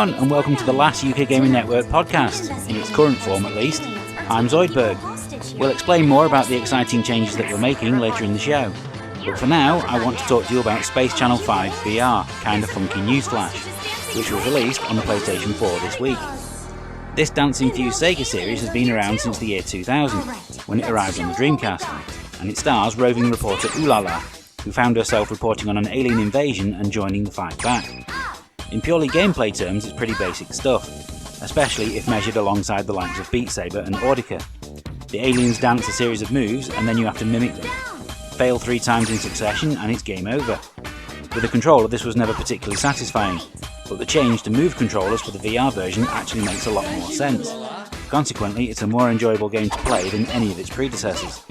everyone, and welcome to the last UKGN Network podcast, in its current form at least. I'm Zoidberg. We'll explain more about the exciting changes that we're making later in the show. But for now, I want to talk to you about Space Channel 5 VR, Kinda Funky Newsflash, which was released on the PlayStation 4 this week. This dance-infused Sega series has been around since the year 2000, when it arrived on the Dreamcast, and it stars roving reporter Ulala, who found herself reporting on an alien invasion and joining the fight back. In purely gameplay terms, it's pretty basic stuff, especially if measured alongside the likes of Beat Saber and Audica. The aliens dance a series of moves and then you have to mimic them. Fail 3 times in succession and it's game over. With the controller, this was never particularly satisfying, but the change to move controllers for the VR version actually makes a lot more sense. Consequently, it's a more enjoyable game to play than any of its predecessors.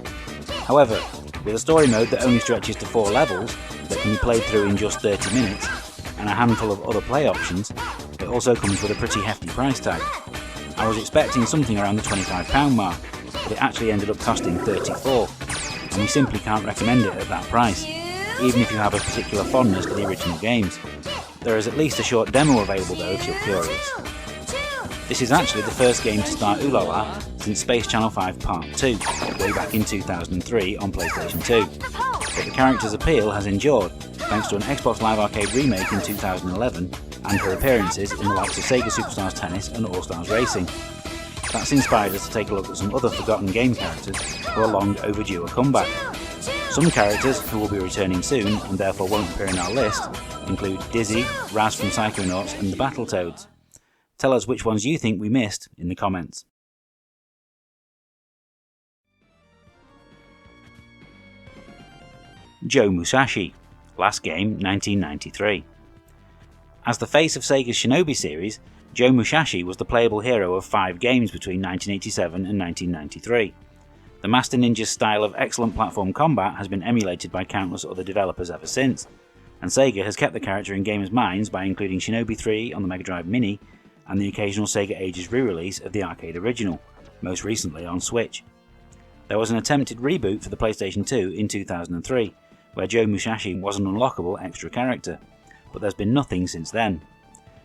However, with a story mode that only stretches to 4 levels, that can be played through in just 30 minutes, and a handful of other play options, it also comes with a pretty hefty price tag. I was expecting something around the £25 mark, but it actually ended up costing £34, and we simply can't recommend it at that price, even if you have a particular fondness for the original games. There is at least a short demo available though if you're curious. This is actually the first game to star Ulala since Space Channel 5 Part 2, way back in 2003 on PlayStation 2, but the character's appeal has endured thanks to an Xbox Live Arcade remake in 2011 and her appearances in the likes of Sega Superstars Tennis and All Stars Racing. That's inspired us to take a look at some other forgotten game characters who are long overdue a comeback. Some characters who will be returning soon and therefore won't appear in our list include Dizzy, Raz from Psychonauts and the Battletoads. Tell us which ones you think we missed in the comments. Joe Musashi, last game 1993. As the face of Sega's Shinobi series, Joe Musashi was the playable hero of 5 games between 1987 and 1993. The Master Ninja's style of excellent platform combat has been emulated by countless other developers ever since, and Sega has kept the character in gamers' minds by including Shinobi 3 on the Mega Drive Mini and the occasional Sega Ages re-release of the arcade original, most recently on Switch. There was an attempted reboot for the PlayStation 2 in 2003, where Joe Musashi was an unlockable extra character, but there's been nothing since then.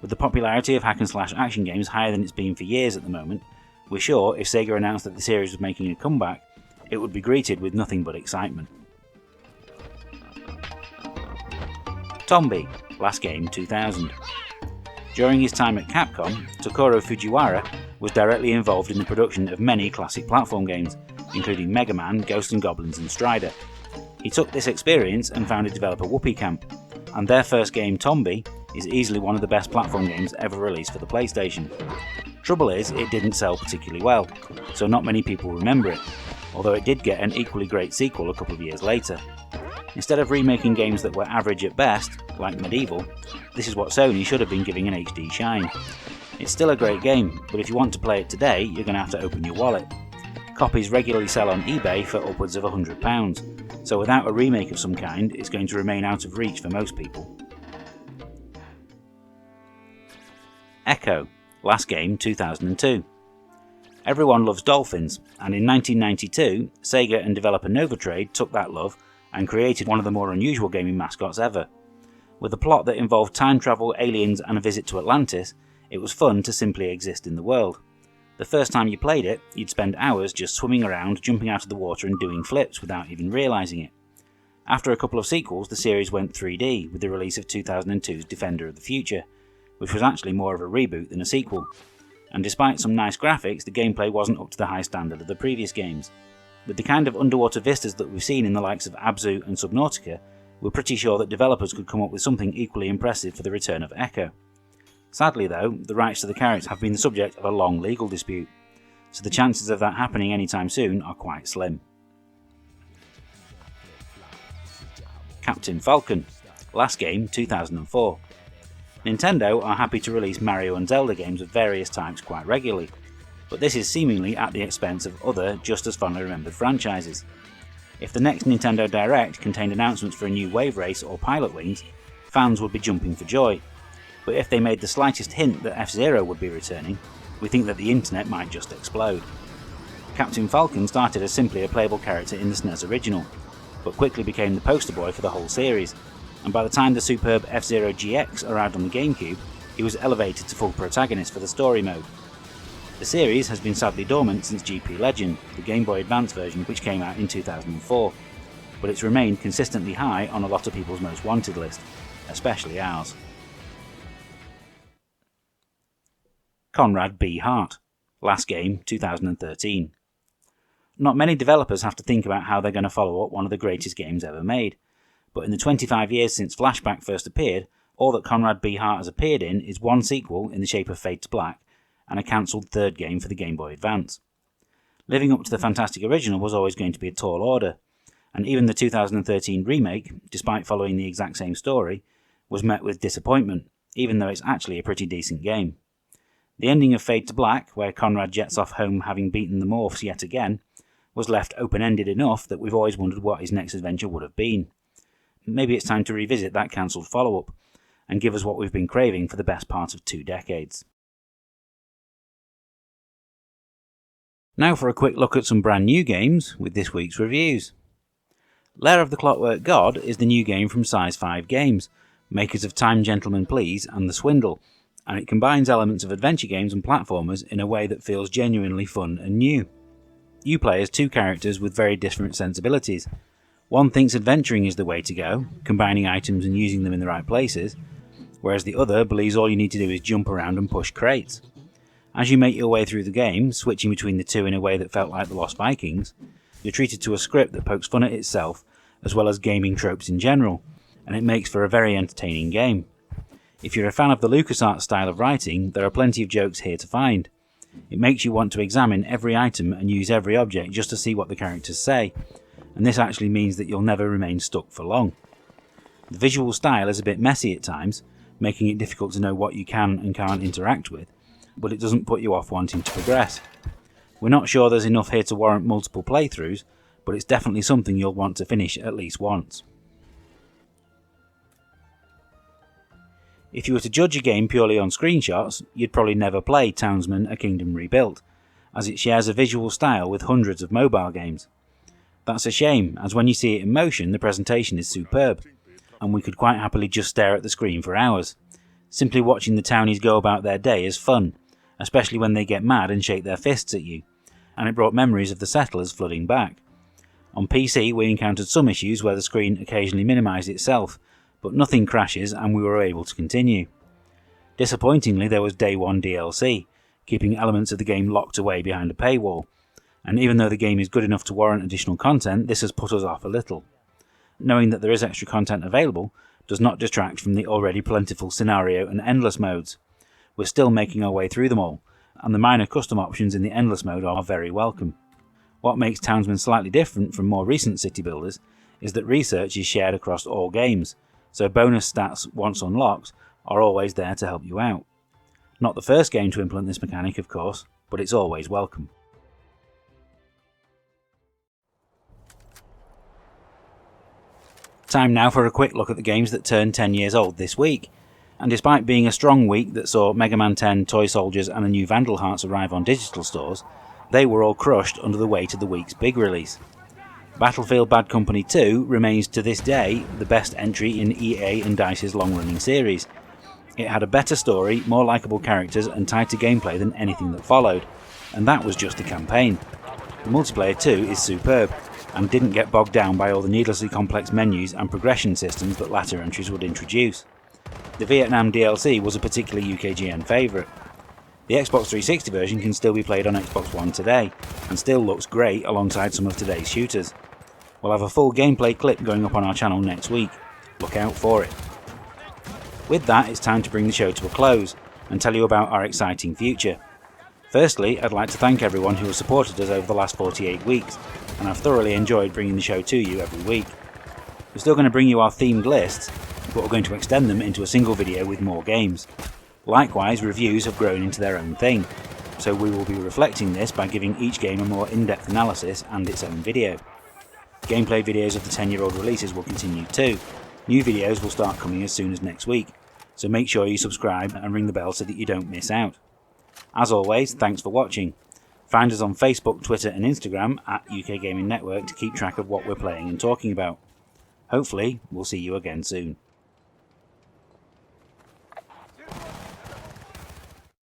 With the popularity of hack-and-slash action games higher than it's been for years at the moment, we're sure if Sega announced that the series was making a comeback, it would be greeted with nothing but excitement. Tombi, last game 2000. During his time at Capcom, Tokuro Fujiwara was directly involved in the production of many classic platform games, including Mega Man, Ghosts and Goblins and Strider. He took this experience and founded developer Whoopee Camp, and their first game, Tombi, is easily one of the best platform games ever released for the PlayStation. Trouble is, it didn't sell particularly well, so not many people remember it, although it did get an equally great sequel a couple of years later. Instead of remaking games that were average at best, like Medieval, this is what Sony should have been giving an HD shine. It's still a great game, but if you want to play it today, you're going to have to open your wallet. Copies regularly sell on eBay for upwards of £100, so without a remake of some kind, it's going to remain out of reach for most people. Echo, last game 2002. Everyone loves dolphins, and in 1992, Sega and developer Novatrade took that love and created one of the more unusual gaming mascots ever. With a plot that involved time travel, aliens and a visit to Atlantis, it was fun to simply exist in the world. The first time you played it, you'd spend hours just swimming around, jumping out of the water and doing flips without even realising it. After a couple of sequels, the series went 3D with the release of 2002's Defender of the Future, which was actually more of a reboot than a sequel. And despite some nice graphics, the gameplay wasn't up to the high standard of the previous games. With the kind of underwater vistas that we've seen in the likes of Abzu and Subnautica, we're pretty sure that developers could come up with something equally impressive for the return of Echo. Sadly though, the rights to the character have been the subject of a long legal dispute, so the chances of that happening anytime soon are quite slim. Captain Falcon, last game 2004. Nintendo are happy to release Mario and Zelda games of various types quite regularly, but this is seemingly at the expense of other just as fondly remembered franchises. If the next Nintendo Direct contained announcements for a new Wave Race or Pilot Wings, fans would be jumping for joy. But if they made the slightest hint that F-Zero would be returning, we think that the internet might just explode. Captain Falcon started as simply a playable character in the SNES original, but quickly became the poster boy for the whole series, and by the time the superb F-Zero GX arrived on the GameCube, he was elevated to full protagonist for the story mode. The series has been sadly dormant since GP Legend, the Game Boy Advance version which came out in 2004, but it's remained consistently high on a lot of people's most wanted list, especially ours. Conrad B. Hart. Last game, 2013. Not many developers have to think about how they're going to follow up one of the greatest games ever made, but in the 25 years since Flashback first appeared, all that Conrad B. Hart has appeared in is one sequel in the shape of Fade to Black, and a cancelled third game for the Game Boy Advance. Living up to the fantastic original was always going to be a tall order, and even the 2013 remake, despite following the exact same story, was met with disappointment, even though it's actually a pretty decent game. The ending of Fade to Black, where Conrad jets off home having beaten the Morphs yet again, was left open-ended enough that we've always wondered what his next adventure would have been. Maybe it's time to revisit that cancelled follow-up, and give us what we've been craving for the best part of 2 decades. Now for a quick look at some brand new games with this week's reviews. Lair of the Clockwork God is the new game from Size 5 Games, makers of Time Gentlemen Please and The Swindle, and it combines elements of adventure games and platformers in a way that feels genuinely fun and new. You play as 2 characters with very different sensibilities. One thinks adventuring is the way to go, combining items and using them in the right places, whereas the other believes all you need to do is jump around and push crates. As you make your way through the game, switching between the 2 in a way that felt like the Lost Vikings, you're treated to a script that pokes fun at itself, as well as gaming tropes in general, and it makes for a very entertaining game. If you're a fan of the LucasArts style of writing, there are plenty of jokes here to find. It makes you want to examine every item and use every object just to see what the characters say, and this actually means that you'll never remain stuck for long. The visual style is a bit messy at times, making it difficult to know what you can and can't interact with, but it doesn't put you off wanting to progress. We're not sure there's enough here to warrant multiple playthroughs, but it's definitely something you'll want to finish at least once. If you were to judge a game purely on screenshots, you'd probably never play Townsman: A Kingdom Rebuilt, as it shares a visual style with hundreds of mobile games. That's a shame, as when you see it in motion, the presentation is superb, and we could quite happily just stare at the screen for hours. Simply watching the townies go about their day is fun, especially when they get mad and shake their fists at you, and it brought memories of the settlers flooding back. On PC, we encountered some issues where the screen occasionally minimised itself, but nothing crashes and we were able to continue. Disappointingly, there was Day 1 DLC, keeping elements of the game locked away behind a paywall, and even though the game is good enough to warrant additional content, this has put us off a little. Knowing that there is extra content available does not detract from the already plentiful scenario and endless modes. We're still making our way through them all, and the minor custom options in the endless mode are very welcome. What makes Townsman slightly different from more recent city builders is that research is shared across all games, so bonus stats, once unlocked, are always there to help you out. Not the first game to implement this mechanic, of course, but it's always welcome. Time now for a quick look at the games that turned 10 years old this week. And despite being a strong week that saw Mega Man 10, Toy Soldiers and the new Vandal Hearts arrive on digital stores, they were all crushed under the weight of the week's big release. Battlefield Bad Company 2 remains to this day the best entry in EA and DICE's long-running series. It had a better story, more likeable characters and tighter gameplay than anything that followed, and that was just the campaign. The multiplayer too is superb, and didn't get bogged down by all the needlessly complex menus and progression systems that latter entries would introduce. The Vietnam DLC was a particular UKGN favourite. The Xbox 360 version can still be played on Xbox One today, and still looks great alongside some of today's shooters. We'll have a full gameplay clip going up on our channel next week. Look out for it. With that, it's time to bring the show to a close and tell you about our exciting future. Firstly, I'd like to thank everyone who has supported us over the last 48 weeks, and I've thoroughly enjoyed bringing the show to you every week. We're still going to bring you our themed lists, but we're going to extend them into a single video with more games. Likewise, reviews have grown into their own thing, so we will be reflecting this by giving each game a more in-depth analysis and its own video. Gameplay videos of the 10-year-old releases will continue too. New videos will start coming as soon as next week, so make sure you subscribe and ring the bell so that you don't miss out. As always, thanks for watching. Find us on Facebook, Twitter and Instagram at UK Gaming Network to keep track of what we're playing and talking about. Hopefully, we'll see you again soon.